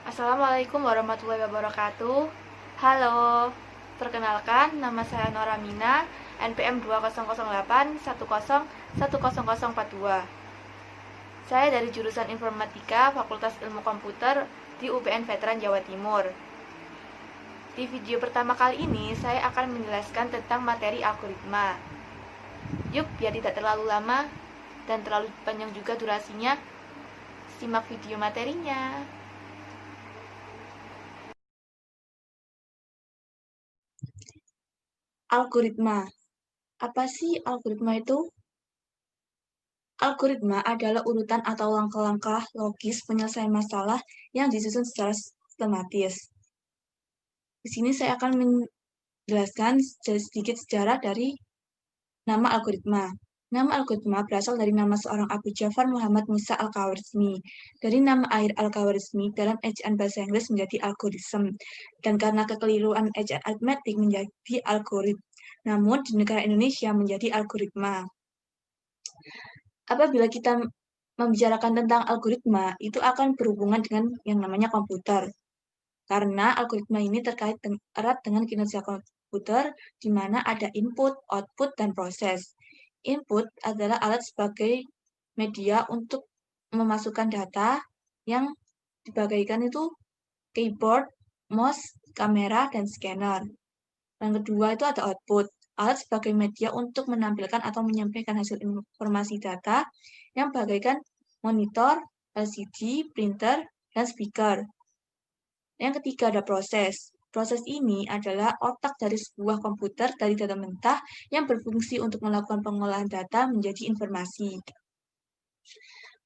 Assalamualaikum warahmatullahi wabarakatuh. Halo, perkenalkan nama saya Nora Mina, NPM 200810101042. Saya dari jurusan Informatika Fakultas Ilmu Komputer di UPN Veteran Jawa Timur. Di video pertama kali ini saya akan menjelaskan tentang materi algoritma. Yuk, biar tidak terlalu lama dan terlalu panjang juga durasinya, simak video materinya. Algoritma. Apa sih algoritma itu? Algoritma adalah urutan atau langkah-langkah logis penyelesaian masalah yang disusun secara sistematis. Di sini saya akan menjelaskan sedikit sejarah dari nama algoritma. Nama algoritma berasal dari nama seorang Abu Ja'far Muhammad Musa Al-Khawarizmi. Dari nama akhir Al-Khawarizmi dalam ejaan bahasa Inggris menjadi algorithm, dan karena kekeliruan ejaan aritmetik menjadi algorit. Namun di negara Indonesia menjadi algoritma. Apabila kita membicarakan tentang algoritma, itu akan berhubungan dengan yang namanya komputer. Karena algoritma ini terkait erat dengan kinerja komputer, di mana ada input, output, dan proses. Input adalah alat sebagai media untuk memasukkan data yang dibagaikan itu keyboard, mouse, kamera, dan scanner. Yang kedua itu ada output, alat sebagai media untuk menampilkan atau menyampaikan hasil informasi data yang bagaikan monitor, LCD, printer, dan speaker. Yang ketiga ada proses. Proses ini adalah otak dari sebuah komputer dari data mentah yang berfungsi untuk melakukan pengolahan data menjadi informasi.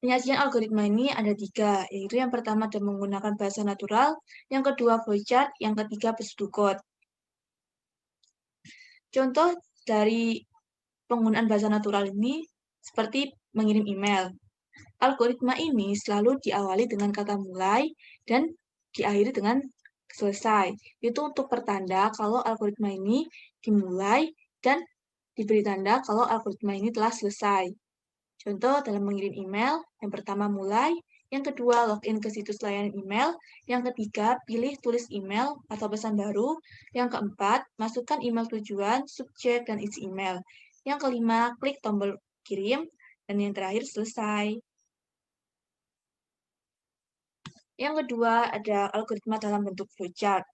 Penyajian algoritma ini ada tiga, yaitu yang pertama adalah menggunakan bahasa natural, yang kedua flowchart, yang ketiga pseudocode. Contoh dari penggunaan bahasa natural ini seperti mengirim email. Algoritma ini selalu diawali dengan kata mulai dan diakhiri dengan selesai. Itu untuk pertanda kalau algoritma ini dimulai dan diberi tanda kalau algoritma ini telah selesai. Contoh dalam mengirim email, yang pertama mulai, yang kedua login ke situs layanan email, yang ketiga pilih tulis email atau pesan baru, yang keempat masukkan email tujuan, subjek, dan isi email. Yang kelima klik tombol kirim, dan yang terakhir selesai. Yang kedua ada algoritma dalam bentuk flowchart.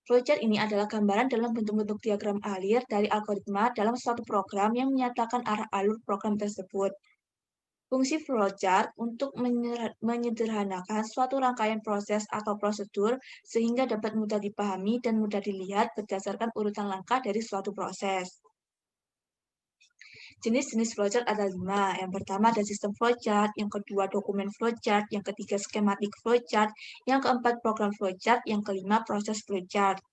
Flowchart ini adalah gambaran dalam bentuk-bentuk diagram alir dari algoritma dalam suatu program yang menyatakan arah alur program tersebut. Fungsi flowchart untuk menyederhanakan suatu rangkaian proses atau prosedur sehingga dapat mudah dipahami dan mudah dilihat berdasarkan urutan langkah dari suatu proses. Jenis-jenis flowchart ada 5. Yang pertama ada sistem flowchart, yang kedua dokumen flowchart, yang ketiga skematik flowchart, yang keempat program flowchart, yang kelima proses flowchart.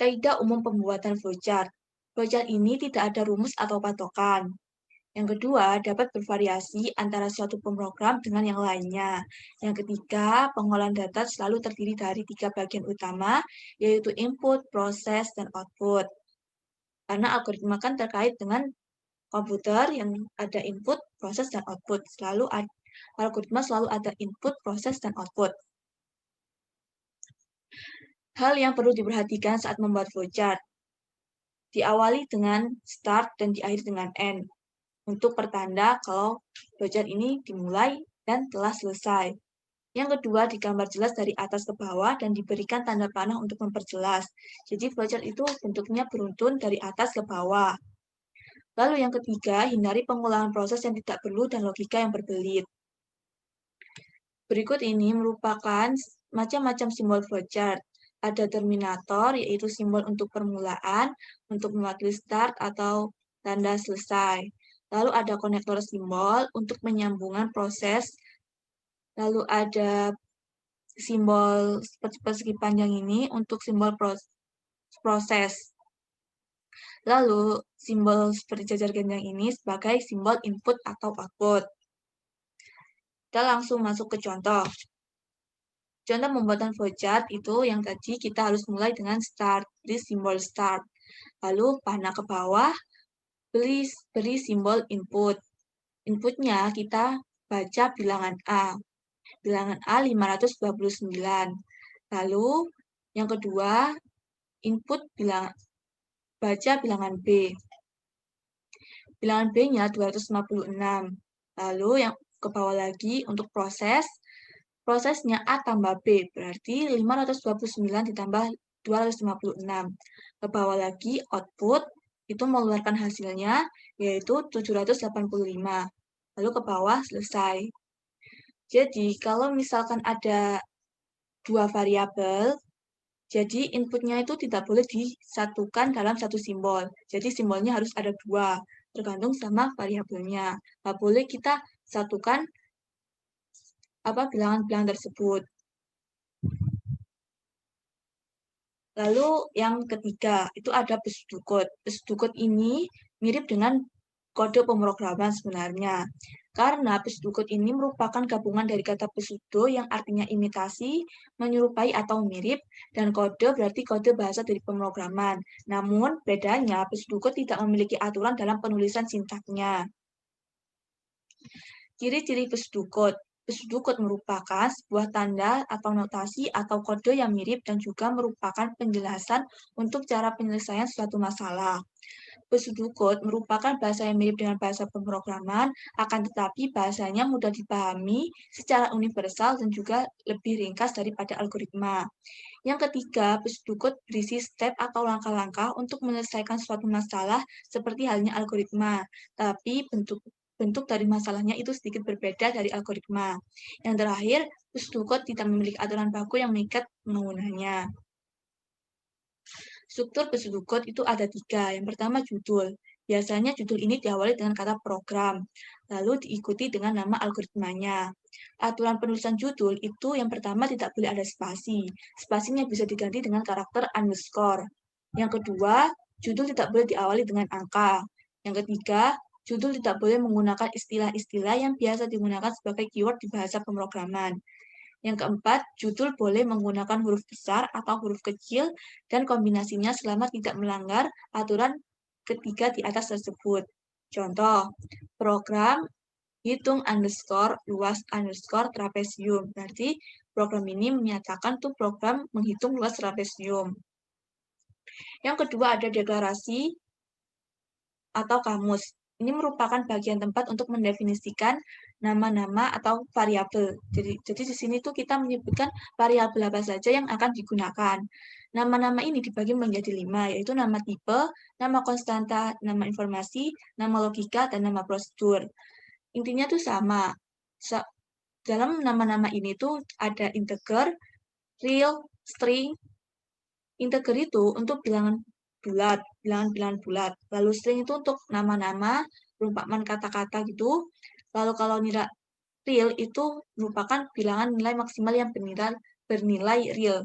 Kaidah umum pembuatan flowchart. Flowchart ini tidak ada rumus atau patokan. Yang kedua, dapat bervariasi antara suatu pemrogram dengan yang lainnya. Yang ketiga, pengolahan data selalu terdiri dari 3 bagian utama, yaitu input, proses, dan output. Karena algoritma kan terkait dengan komputer yang ada input, proses, dan output. Algoritma selalu ada input, proses, dan output. Hal yang perlu diperhatikan saat membuat flowchart. Diawali dengan start dan diakhiri dengan end. Untuk pertanda kalau flowchart ini dimulai dan telah selesai. Yang kedua, digambar jelas dari atas ke bawah dan diberikan tanda panah untuk memperjelas. Jadi flowchart itu bentuknya beruntun dari atas ke bawah. Lalu yang ketiga, hindari pengolahan proses yang tidak perlu dan logika yang berbelit. Berikut ini merupakan macam-macam simbol flowchart. Ada terminator, yaitu simbol untuk permulaan, untuk mewakili start atau tanda selesai. Lalu ada konektor simbol untuk penyambungan proses. Lalu ada simbol persegi panjang ini untuk simbol proses. Lalu simbol seperti jajar genjang ini sebagai simbol input atau output. Kita langsung masuk ke contoh. Contoh pembuatan flowchart itu yang tadi kita harus mulai dengan start, beri simbol start. Lalu panah ke bawah, beri simbol input. Inputnya kita baca bilangan A. Bilangan A 529. Lalu yang kedua, input baca bilangan B. Bilangan B-nya 256. Lalu yang ke bawah lagi untuk prosesnya A tambah B, berarti 529 ditambah 256. Ke bawah lagi output, itu mengeluarkan hasilnya, yaitu 785. Lalu ke bawah selesai. Jadi, kalau misalkan ada dua variabel, jadi inputnya itu tidak boleh disatukan dalam satu simbol. Jadi simbolnya harus ada dua, tergantung sama variabelnya. Nggak boleh kita satukan bilangan-bilangan tersebut. Lalu yang ketiga, itu ada pseudocode. Pseudocode ini mirip dengan kode pemrograman sebenarnya. Karena pseudocode ini merupakan gabungan dari kata pseudo yang artinya imitasi, menyerupai atau mirip, dan kode berarti kode bahasa dari pemrograman. Namun, bedanya pseudocode tidak memiliki aturan dalam penulisan sintaknya. Ciri-ciri pseudocode. Pseudocode merupakan sebuah tanda atau notasi atau kode yang mirip dan juga merupakan penjelasan untuk cara penyelesaian suatu masalah. Pseudocode merupakan bahasa yang mirip dengan bahasa pemrograman, akan tetapi bahasanya mudah dipahami secara universal dan juga lebih ringkas daripada algoritma. Yang ketiga, pseudocode berisi step atau langkah-langkah untuk menyelesaikan suatu masalah seperti halnya algoritma, tapi bentuk dari masalahnya itu sedikit berbeda dari algoritma. Yang terakhir, pseudocode tidak memiliki aturan baku yang mengikat penggunanya. Struktur pseudocode itu ada 3. Yang pertama judul. Biasanya judul ini diawali dengan kata program, lalu diikuti dengan nama algoritmanya. Aturan penulisan judul itu yang pertama tidak boleh ada spasi. Spasinya bisa diganti dengan karakter underscore. Yang kedua, judul tidak boleh diawali dengan angka. Yang ketiga, judul tidak boleh menggunakan istilah-istilah yang biasa digunakan sebagai keyword di bahasa pemrograman. Yang keempat, judul boleh menggunakan huruf besar atau huruf kecil dan kombinasinya selama tidak melanggar aturan ketiga di atas tersebut. Contoh, program hitung underscore luas underscore trapesium. Berarti program ini menyatakan tuh program menghitung luas trapesium. Yang kedua ada deklarasi atau kamus. Ini merupakan bagian tempat untuk mendefinisikan nama-nama atau variabel. Jadi di sini tuh kita menyebutkan variabel apa saja yang akan digunakan. Nama-nama ini dibagi menjadi 5, yaitu nama tipe, nama konstanta, nama informasi, nama logika, dan nama prosedur. Intinya tuh sama. Dalam nama-nama ini tuh ada integer, real, string. Integer itu untuk bilangan bilangan bulat. Lalu string itu untuk nama-nama, perumpamaan kata-kata gitu. Lalu kalau nilai real itu merupakan bilangan nilai maksimal yang bernilai real.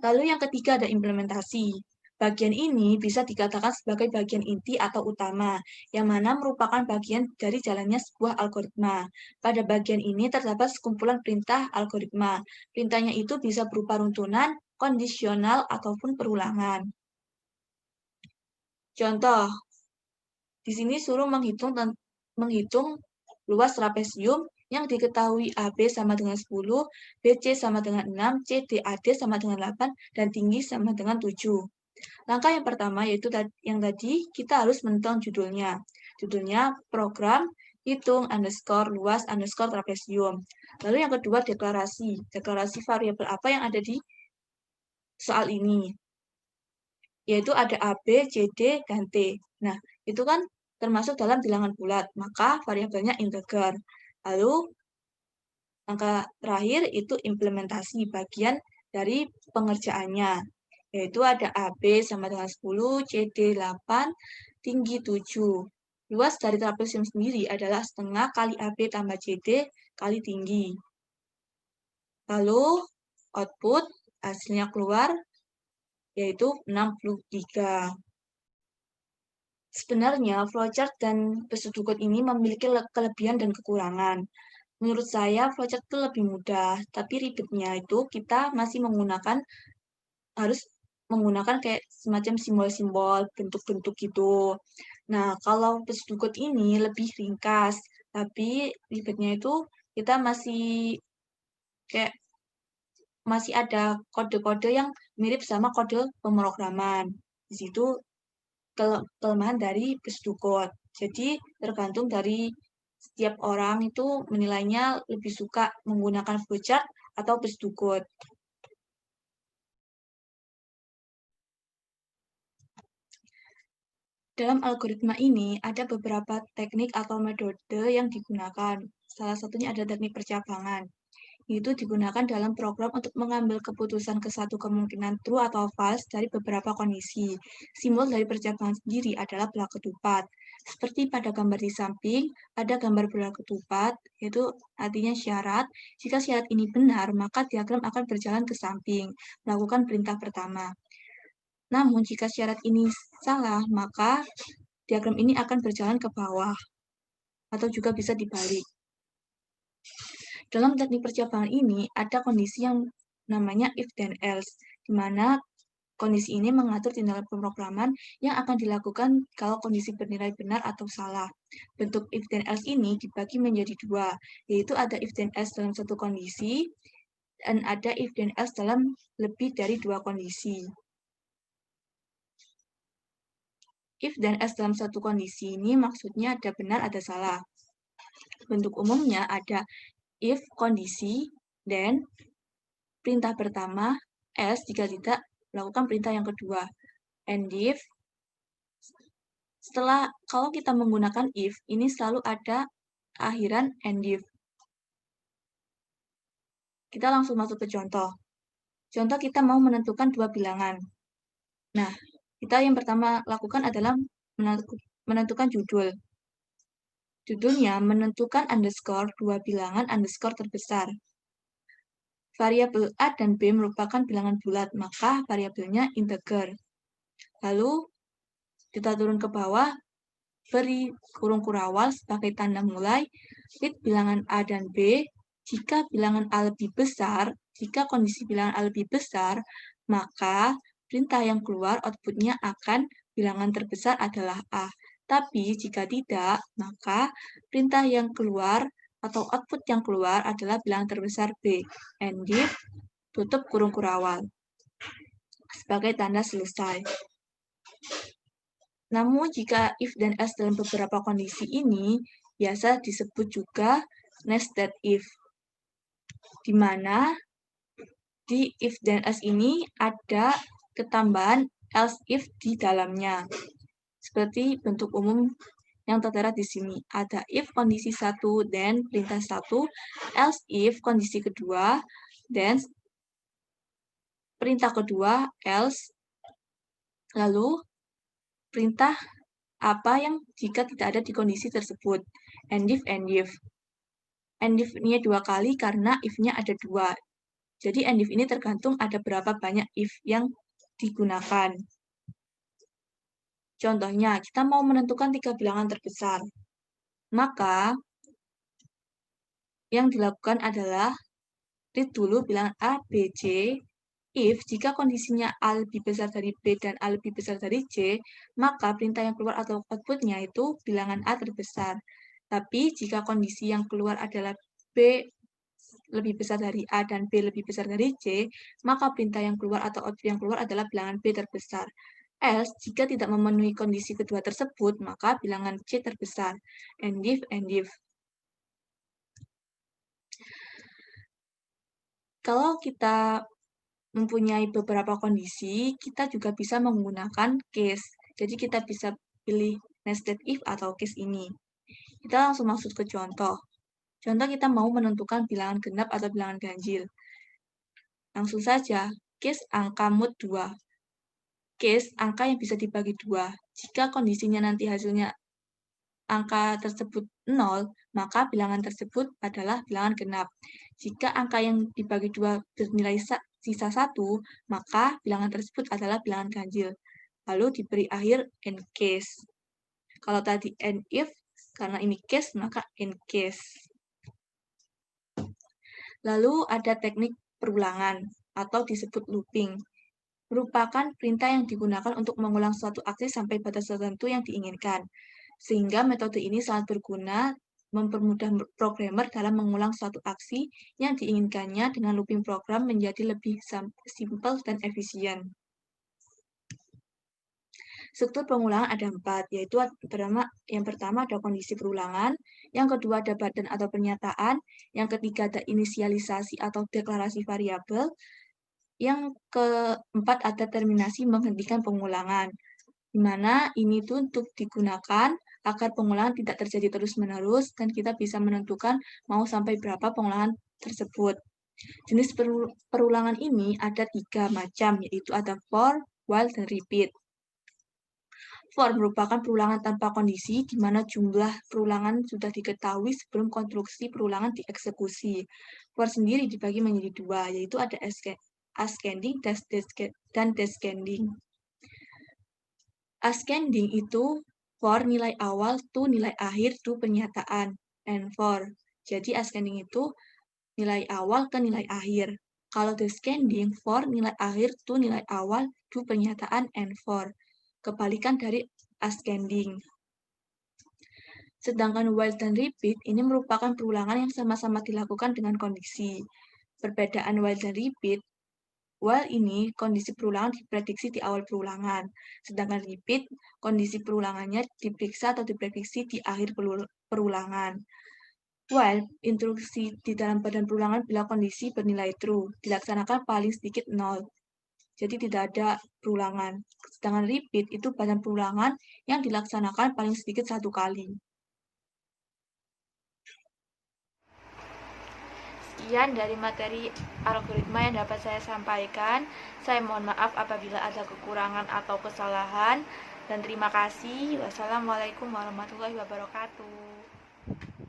Lalu yang ketiga ada implementasi. Bagian ini bisa dikatakan sebagai bagian inti atau utama, yang mana merupakan bagian dari jalannya sebuah algoritma. Pada bagian ini terdapat sekumpulan perintah algoritma. Perintahnya itu bisa berupa runtunan, kondisional, ataupun perulangan. Contoh, di sini suruh menghitung luas trapesium yang diketahui AB sama dengan 10, BC sama dengan 6, CDAD sama dengan 8, dan tinggi sama dengan 7. Langkah yang pertama yaitu yang tadi kita harus menentukan judulnya. Judulnya program hitung underscore luas underscore trapesium. Lalu yang kedua deklarasi. Deklarasi variabel apa yang ada di soal ini. Yaitu ada A, B, C, D, dan T. Nah, itu kan termasuk dalam bilangan bulat, maka variabelnya integer. Lalu angka terakhir itu implementasi bagian dari pengerjaannya, yaitu ada AB sama dengan 10, CD 8, tinggi 7. Luas dari trapesium sendiri adalah setengah kali AB tambah CD kali tinggi. Lalu output hasilnya keluar yaitu 63. Sebenarnya flowchart dan pseudocode ini memiliki kelebihan dan kekurangan. Menurut saya flowchart itu lebih mudah, tapi ribetnya itu kita masih harus menggunakan kayak semacam simbol-simbol, bentuk-bentuk gitu. Nah, kalau pesdukut ini lebih ringkas, tapi ribetnya itu kita kayak masih ada kode-kode yang mirip sama kode pemrograman. Di situ kelemahan dari pesdukut. Jadi tergantung dari setiap orang itu menilainya lebih suka menggunakan flowchart atau pesdukut. Dalam algoritma ini ada beberapa teknik atau metode yang digunakan. Salah satunya ada teknik percabangan. Itu digunakan dalam program untuk mengambil keputusan ke satu kemungkinan true atau false dari beberapa kondisi. Simbol dari percabangan sendiri adalah bola ketupat. Seperti pada gambar di samping, ada gambar bola ketupat, yaitu artinya syarat. Jika syarat ini benar, maka diagram akan berjalan ke samping, melakukan perintah pertama. Namun, jika syarat ini salah, maka diagram ini akan berjalan ke bawah, atau juga bisa dibalik. Dalam teknik percabangan ini, ada kondisi yang namanya if then else, di mana kondisi ini mengatur tindakan pemrograman yang akan dilakukan kalau kondisi bernilai benar atau salah. Bentuk if then else ini dibagi menjadi dua, yaitu ada if then else dalam satu kondisi, dan ada if then else dalam lebih dari dua kondisi. If dan else dalam satu kondisi ini maksudnya ada benar, ada salah. Bentuk umumnya ada if kondisi, then perintah pertama, else jika tidak melakukan perintah yang kedua. And if, kalau kita menggunakan if, ini selalu ada akhiran and if. Kita langsung masuk ke contoh. Contoh kita mau menentukan dua bilangan. Nah, kita yang pertama lakukan adalah menentukan judul. Judulnya menentukan underscore dua bilangan underscore terbesar. Variabel A dan B merupakan bilangan bulat, maka variabelnya integer. Lalu, kita turun ke bawah, beri kurung kurawal sebagai tanda mulai, read bilangan A dan B. Jika bilangan A lebih besar, jika kondisi bilangan A lebih besar, maka perintah yang keluar outputnya akan bilangan terbesar adalah A. Tapi jika tidak, maka perintah yang keluar atau output yang keluar adalah bilangan terbesar B. And if, tutup kurung kurawal sebagai tanda selesai. Namun jika if dan else dalam beberapa kondisi ini biasa disebut juga nested if, di mana di if dan else ini ada ketambahan else if di dalamnya. Seperti bentuk umum yang tertera di sini. Ada if kondisi 1 dan perintah 1, else if kondisi kedua, dan perintah kedua, else, lalu perintah apa yang jika tidak ada di kondisi tersebut. And if, and if. And if-nya dua kali karena if-nya ada dua. Jadi and if ini tergantung ada berapa banyak if yang digunakan. Contohnya, kita mau menentukan 3 bilangan terbesar. Maka, yang dilakukan adalah read dulu bilangan A, B, C. If, jika kondisinya A lebih besar dari B dan A lebih besar dari C, maka perintah yang keluar atau outputnya itu bilangan A terbesar. Tapi, jika kondisi yang keluar adalah B lebih besar dari A dan B lebih besar dari C, maka perintah yang keluar atau output yang keluar adalah bilangan B terbesar. Else, jika tidak memenuhi kondisi kedua tersebut, maka bilangan C terbesar. And if, and if. Kalau kita mempunyai beberapa kondisi, kita juga bisa menggunakan case. Jadi kita bisa pilih nested if atau case ini. Kita langsung masuk ke contoh. Contoh kita mau menentukan bilangan genap atau bilangan ganjil. Langsung saja, case angka mod 2. Case angka yang bisa dibagi 2. Jika kondisinya nanti hasilnya angka tersebut 0, maka bilangan tersebut adalah bilangan genap. Jika angka yang dibagi 2 bernilai sisa 1, maka bilangan tersebut adalah bilangan ganjil. Lalu diberi akhir end case. Kalau tadi end if, karena ini case, maka end case. Lalu ada teknik perulangan atau disebut looping. merupakan perintah yang digunakan untuk mengulang suatu aksi sampai batas tertentu yang diinginkan. Sehingga metode ini sangat berguna mempermudah programmer dalam mengulang suatu aksi yang diinginkannya dengan looping program menjadi lebih simpel dan efisien. Struktur pengulangan ada 4, yaitu yang pertama ada kondisi perulangan, yang kedua ada badan atau pernyataan, yang ketiga ada inisialisasi atau deklarasi variabel, yang keempat ada terminasi menghentikan pengulangan, di mana ini tuh untuk digunakan agar pengulangan tidak terjadi terus-menerus dan kita bisa menentukan mau sampai berapa pengulangan tersebut. Jenis perulangan ini ada 3 macam, yaitu ada for, while, dan repeat. For merupakan perulangan tanpa kondisi, di mana jumlah perulangan sudah diketahui sebelum konstruksi perulangan dieksekusi. For sendiri dibagi menjadi 2, yaitu ada ascending dan descending. Ascending itu for nilai awal to nilai akhir to pernyataan, and for. Jadi ascending itu nilai awal ke nilai akhir. Kalau descending for nilai akhir to nilai awal to pernyataan, and for. Kebalikan dari ascending. Sedangkan while dan repeat ini merupakan perulangan yang sama-sama dilakukan dengan kondisi. Perbedaan while dan repeat, while ini kondisi perulangan diprediksi di awal perulangan, sedangkan repeat kondisi perulangannya diperiksa atau diprediksi di akhir perulangan. While instruksi di dalam badan perulangan bila kondisi bernilai true, dilaksanakan paling sedikit 0. Jadi tidak ada perulangan. Sedangkan repeat itu badan perulangan yang dilaksanakan paling sedikit 1 kali. Sekian dari materi algoritma yang dapat saya sampaikan. Saya mohon maaf apabila ada kekurangan atau kesalahan. Dan terima kasih. Wassalamualaikum warahmatullahi wabarakatuh.